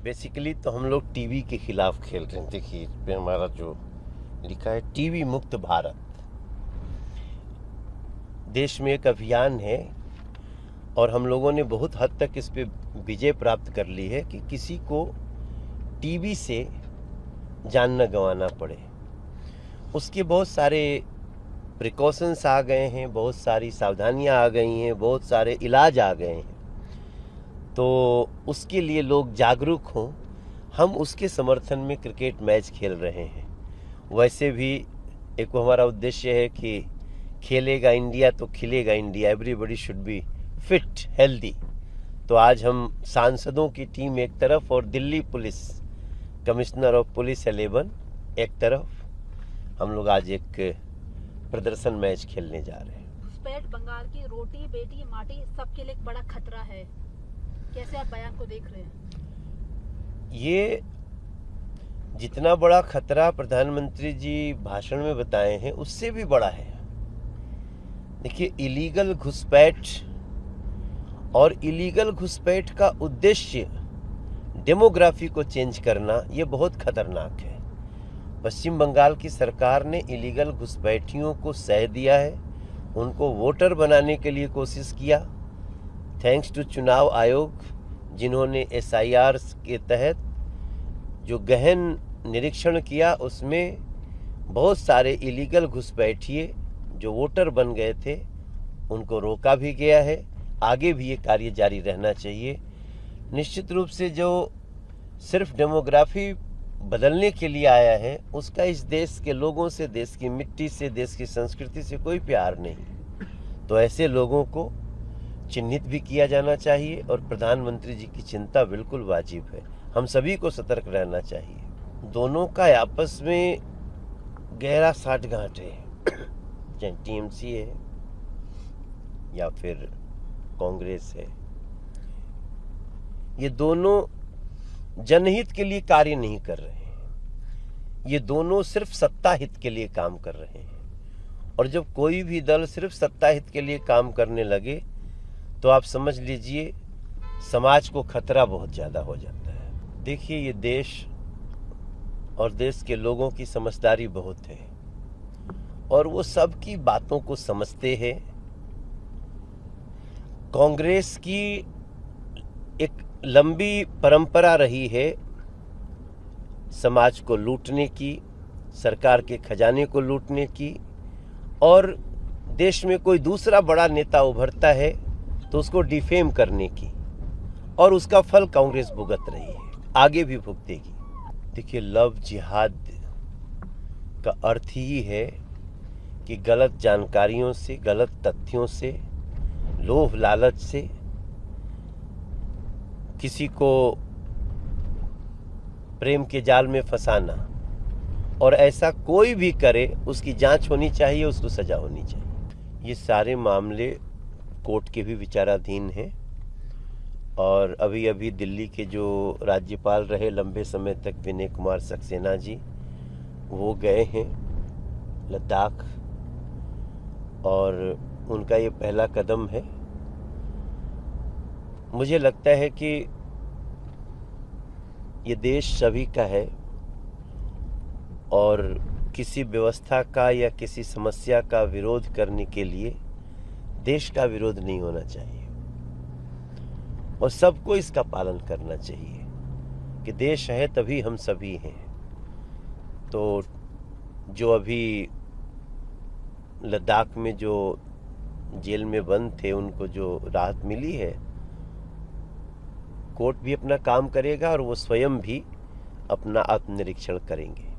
Basically तो हम लोग टीवी के खिलाफ खेल रहे हैं। देखिए इस पे हमारा जो लिखा है टीवी मुक्त भारत, देश में एक अभियान है और हम लोगों ने बहुत हद तक इस पे विजय प्राप्त कर ली है कि किसी को टीवी से जान न गंवाना पड़े। उसके बहुत सारे प्रिकॉशंस आ गए हैं, बहुत सारी सावधानियां आ गई हैं, बहुत सारे इलाज आ गए हैं। तो उसके लिए लोग जागरूक हों, हम उसके समर्थन में क्रिकेट मैच खेल रहे हैं। वैसे भी एक हमारा उद्देश्य है कि खेलेगा इंडिया तो खिलेगा India, everybody should be fit healthy. तो आज हम सांसदों की टीम एक तरफ और Delhi police commissioner of police 11 एक तरफ, हम लोग आज एक प्रदर्शन मैच खेलने जा रहे हैं। घुसपैठ बंगाल की रोटी बेटी माटी सबके लिए एक बड़ा खतरा है, कैसे आप बयान को देख रहे हैं? ये जितना बड़ा खतरा प्रधानमंत्री जी भाषण में बताए हैं उससे भी बड़ा है। देखिए इलीगल घुसपैठ और इलीगल घुसपैठ का उद्देश्य डेमोग्राफी को चेंज करना, ये बहुत खतरनाक है। पश्चिम बंगाल की सरकार ने इलीगल घुसपैठियों को सह दिया है, उनको वोटर बनाने के लिए कोशिश किया। थैंक्स टू चुनाव आयोग जिन्होंने SIR के तहत जो गहन निरीक्षण किया, उसमें बहुत सारे इलीगल घुसपैठिए जो वोटर बन गए थे उनको रोका भी गया है। आगे भी ये कार्य जारी रहना चाहिए। निश्चित रूप से जो सिर्फ डेमोग्राफी बदलने के लिए आया है उसका इस देश के लोगों से, देश की मिट्टी से, देश की संस्कृति से कोई प्यार नहीं। तो ऐसे लोगों को चिन्हित भी किया जाना चाहिए और प्रधानमंत्री जी की चिंता बिल्कुल वाजिब है। हम सभी को सतर्क रहना चाहिए। दोनों का आपस में गहरा साठगांठ है, चाहे TMC है या फिर कांग्रेस है। ये दोनों जनहित के लिए कार्य नहीं कर रहे हैं, ये दोनों सिर्फ सत्ता हित के लिए काम कर रहे हैं। और जब कोई भी दल सिर्फ सत्ता हित के लिए काम करने लगे तो आप समझ लीजिए समाज को खतरा बहुत ज्यादा हो जाता है। देखिए ये देश और देश के लोगों की समझदारी बहुत है और वो सबकी बातों को समझते हैं। कांग्रेस की एक लंबी परंपरा रही है समाज को लूटने की, सरकार के खजाने को लूटने की, और देश में कोई दूसरा बड़ा नेता उभरता है तो उसको डिफेम करने की, और उसका फल कांग्रेस भुगत रही है, आगे भी भुगतेगी। देखिए लव जिहाद का अर्थ ही है कि गलत जानकारियों से, गलत तथ्यों से, लोभ लालच से किसी को प्रेम के जाल में फंसाना, और ऐसा कोई भी करे उसकी जांच होनी चाहिए, उसको सजा होनी चाहिए। ये सारे मामले कोर्ट के भी विचाराधीन हैं और अभी अभी दिल्ली के जो राज्यपाल रहे लंबे समय तक विनय कुमार सक्सेना जी, वो गए हैं लद्दाख और उनका ये पहला कदम है। मुझे लगता है कि ये देश सभी का है और किसी व्यवस्था का या किसी समस्या का विरोध करने के लिए देश का विरोध नहीं होना चाहिए और सबको इसका पालन करना चाहिए कि देश है तभी हम सभी हैं। तो जो अभी लद्दाख में जो जेल में बंद थे उनको जो राहत मिली है, कोर्ट भी अपना काम करेगा और वो स्वयं भी अपना आत्मनिरीक्षण करेंगे।